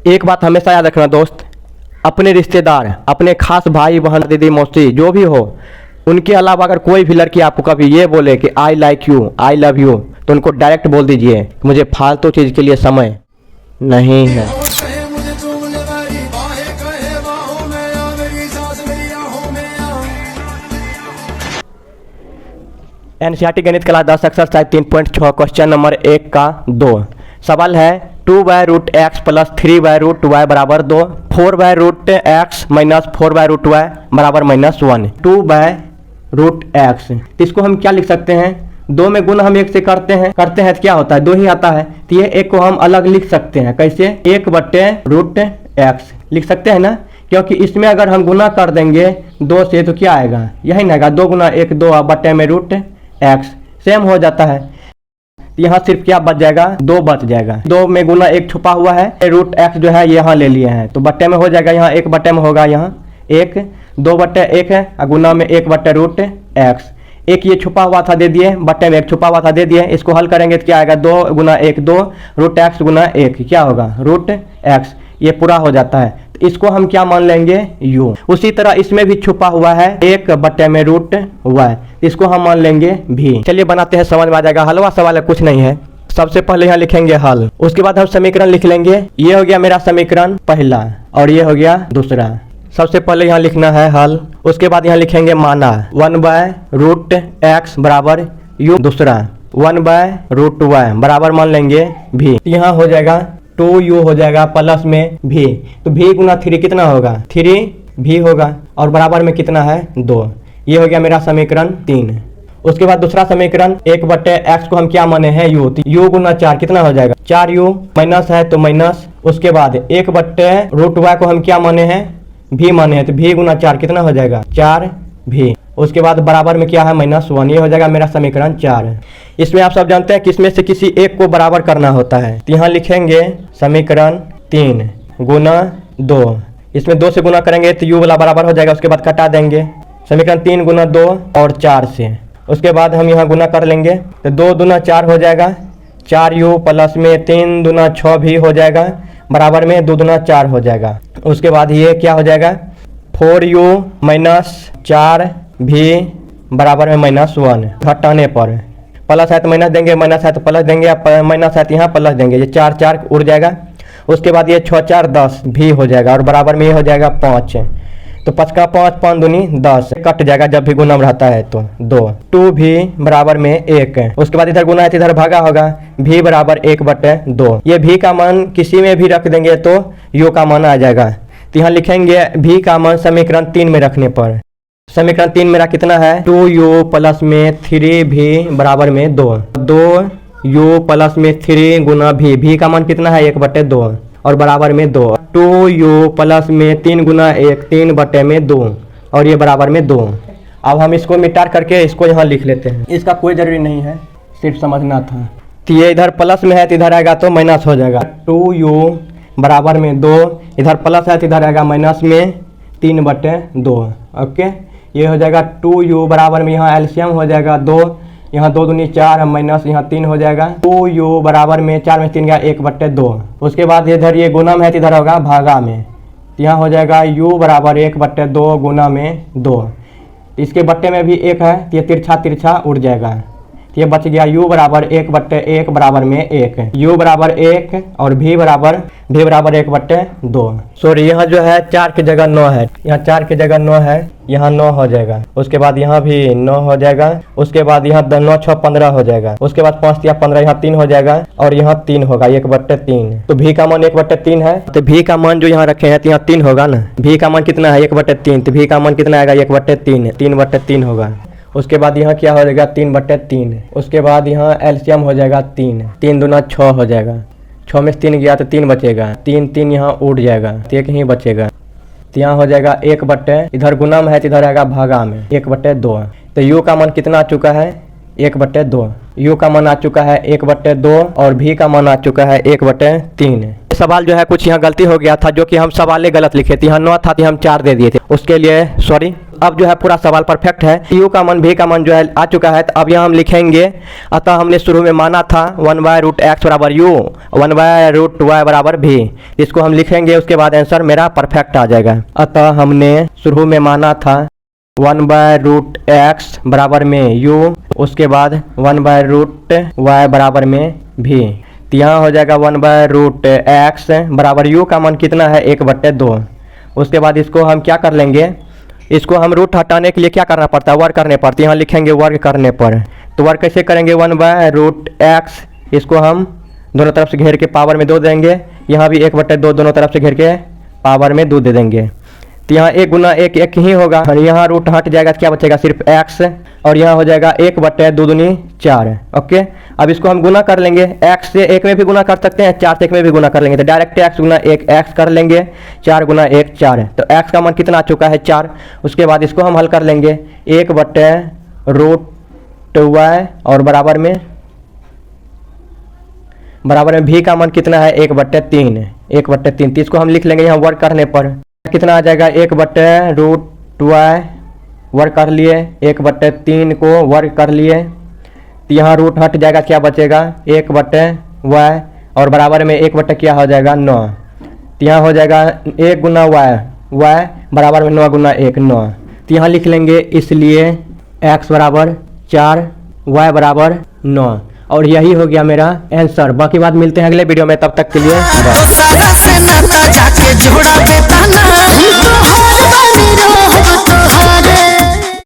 एक बात हमेशा याद रखना दोस्त, अपने रिश्तेदार, अपने खास भाई बहन दीदी मौसी जो भी हो, उनके अलावा अगर कोई भी लड़की आपको कभी ये बोले कि I like you, I love you, तो उनको डायरेक्ट बोल दीजिए मुझे फालतू चीज़ के लिए समय नहीं है। एनसीईआरटी गणित क्लास 10 एक्सरसाइज 3.6 क्वेश्चन नंबर 1 का 2 सवाल है 2/√x प्लस 3/√y बराबर 2, 4/√x माइनस 4/√y बराबर -1। 2/√x इसको हम क्या लिख सकते हैं, 2 में गुण हम 1 से करते हैं तो क्या होता है 2 ही आता है, तो ये 1 को हम अलग लिख सकते हैं। कैसे, 1/√x लिख सकते हैं ना, क्योंकि इसमें अगर हम गुना कर देंगे 2 से तो क्या आएगा, यही ना आएगा 2 गुना 1 2 बटे में √x सेम हो जाता है। यहाँ सिर्फ क्या बच जाएगा, 2 बच जाएगा। 2 में गुना 1 छुपा हुआ है, √x जो है यहाँ ले लिए हैं तो बट्टे में हो जाएगा, यहाँ 1 बट्टे में होगा, यहाँ 1 2/1 है और गुना में 1/√x। एक ये छुपा हुआ था दे दिए, बट्टे में 1 छुपा हुआ था दे दिए। इसको हल करेंगे तो क्या आएगा, 2 गुना 1 2 √x गुना 1 क्या होगा √x, ये पूरा हो जाता है। तो इसको हम क्या मान लेंगे u। उसी तरह इसमें भी छुपा हुआ है 1 बटे में √y, इसको हम मान लेंगे v। चलिए बनाते हैं, समझ में आ जाएगा। हलवा सवाल है, कुछ नहीं है। सबसे पहले यहाँ लिखेंगे हल, उसके बाद हम समीकरण लिख लेंगे। ये हो गया मेरा समीकरण पहला और ये हो गया दूसरा। सबसे पहले यहाँ लिखना है हल, उसके बाद यहाँ लिखेंगे माना 1/√x बराबर u, दूसरा 1/√y बराबर मान लेंगे v। यहाँ हो जाएगा 2u हो जाएगा प्लस में v, तो v गुना 3 कितना होगा, 3v होगा और बराबर में कितना है 2। ये हो गया मेरा समीकरण 3। उसके बाद दूसरा समीकरण 1/x को हम क्या माने हैं u, तो u गुना 4 कितना हो जाएगा 4u, माइनस है तो माइनस। उसके बाद 1/√y को हम क्या माने हैं v माने हैं, तो v गुना 4 कितना हो जाएगा 4v। उसके बाद बराबर में क्या है -1। ये हो जाएगा मेरा समीकरण 4। इसमें आप सब जानते हैं कि इसमें से किसी एक को बराबर करना होता है, तो यहाँ लिखेंगे समीकरण 3 गुना 2। इसमें 2 से गुना करेंगे तो u वाला बराबर हो जाएगा, उसके बाद कटा देंगे समीकरण 3 गुना 2 और 4 से। उसके बाद हम यहाँ गुना कर लेंगे तो 2 दूना 4 हो जाएगा, 4u प्लस में 3 दूना 6 भी हो जाएगा, बराबर में 2 दूना 4 हो जाएगा। उसके बाद ये क्या हो जाएगा 4u माइनस 4v बराबर में -1। घटाने पर प्लस है तो माइनस देंगे, माइनस है तो प्लस देंगे, माइनस है तो यहाँ प्लस देंगे, ये 4 4 उड़ जाएगा। उसके बाद ये 6 4 10 भी हो जाएगा और बराबर में ये हो जाएगा 5। तो 5 का 5 5 दूनी 10 कट जाएगा जब भी गुना रहता है तो 2। 2v बराबर में 1। उसके बाद इधर गुना है तो इधर भागा होगा, v बराबर 1/2। ये v का मान किसी में भी रख देंगे तो u का मान आ जाएगा। तो यहाँ लिखेंगे v का मान समीकरण 3 में रखने पर, समीकरण 3 मेरा कितना है 2u प्लस में 3v बराबर में 2। 2u प्लस में 3 गुना v का मान कितना है 1/2 और बराबर में 2। 2u प्लस में 3 गुना 1 3/2 और ये बराबर में 2। अब हम इसको मिटार करके इसको यहाँ लिख लेते हैं, इसका कोई ज़रूरी नहीं है, सिर्फ समझना था। तो ये इधर प्लस में है तो इधर आएगा तो माइनस हो जाएगा, 2u बराबर में 2, इधर प्लस है तो इधर आएगा माइनस में 3/2। ओके, ये हो जाएगा 2u बराबर में यहाँ एलसीएम हो जाएगा 2, यहाँ 2 दूनी 4 माइनस यहाँ 3 हो जाएगा। 2u बराबर में 4 में 3 गया 1/2। उसके बाद इधर ये गुना में है तो इधर होगा भागा में, तो यहाँ हो जाएगा u बराबर 1/2 गुना में 2। इसके बट्टे में भी 1 है तो ये तिरछा उड़ जाएगा, तो ये बच गया u बराबर 1/1 बराबर में 1। u बराबर 1 और v बराबर 1/2। सॉरी, यहाँ जो है 4 की जगह 9 है, यहाँ 4 की जगह 9 है, यहाँ 9 हो जाएगा। उसके बाद यहाँ भी 9 हो जाएगा। उसके बाद यहाँ 9 6 15 हो जाएगा। उसके बाद 5 या 15 यहाँ 3 हो जाएगा और यहाँ 3 होगा 1/3। तो v का मान 1/3 है, तो v का मान जो यहाँ रखे हैं तो यहाँ 3 होगा ना। v का मान कितना है 1/3, तो v का मान कितना आएगा 1/3, 3/3 होगा। उसके बाद यहाँ क्या हो जाएगा 3/3। उसके बाद यहाँ एलसीएम हो जाएगा 3, 3 दूना 6 हो जाएगा, 6 में 3 गया तो 3 बचेगा, 3 3 यहाँ उड़ जाएगा तो 1 ही बचेगा। तो यहाँ हो जाएगा 1/, इधर गुना में है तो इधर आएगा भागा में 1/2। तो u का मान कितना आ चुका है 1/2, u का मान आ चुका है 1/2 और v का मान आ चुका है 1/3। सवाल जो है कुछ यहाँ गलती हो गया था, जो कि हम सवाले गलत लिखे थे, यहाँ 9 था तो हम 4 दे दिए थे, उसके लिए सॉरी। अब जो है पूरा सवाल परफेक्ट है। u का मान v का मान जो है आ चुका है, तो अब यहाँ हम लिखेंगे, अतः हमने शुरू में माना था 1/√x बराबर u, 1/√y बराबर v, इसको हम लिखेंगे, उसके बाद आंसर मेरा परफेक्ट आ जाएगा। अतः हमने शुरू में माना था 1/√x बराबर में u, उसके बाद 1/√y बराबर में v, तो यहाँ हो जाएगा 1/√x बराबर u का मान कितना है 1/2। उसके बाद इसको हम क्या कर लेंगे, इसको हम रूट हटाने के लिए क्या करना पड़ता है, वर्ग करने पड़ते, यहाँ लिखेंगे वर्ग करने पर। तो वर्ग कैसे करेंगे, 1/√x, इसको हम दोनों तरफ से घेर के पावर में 2 देंगे, यहाँ भी 1/2 दोनों तरफ से घेर के पावर में 2 दे देंगे, तो यहाँ 1 गुना 1 1 ही होगा, और यहाँ रूट हट जाएगा तो क्या बचेगा सिर्फ x, और यहाँ हो जाएगा 1/2 दूनी 4। ओके, अब इसको हम गुना कर लेंगे, x से 1 में भी गुना कर सकते हैं, 4 से 1 में भी गुना कर लेंगे, तो डायरेक्ट x गुना 1 x कर लेंगे, 4 गुना 1 4, तो x का मान कितना आ चुका है 4। उसके बाद इसको हम हल कर लेंगे, 1/√y और बराबर में v का मान कितना है 1/3, 1/3, तो इसको हम लिख लेंगे यहाँ वर्ग करने पर, कितना आ जाएगा 1/√y वर्ग कर लिए, 1/3 को वर्ग कर लिए, तो यहाँ रूट हट जाएगा, क्या बचेगा 1/y और बराबर में 1/ क्या हो जाएगा 9, तो यहाँ हो जाएगा 1 गुना y बराबर में 9 गुना 1 9, तो यहाँ लिख लेंगे, इसलिए x बराबर 4 y बराबर 9, और यही हो गया मेरा आंसर। बाकी बात मिलते हैं अगले वीडियो में, तब तक के लिए बाय।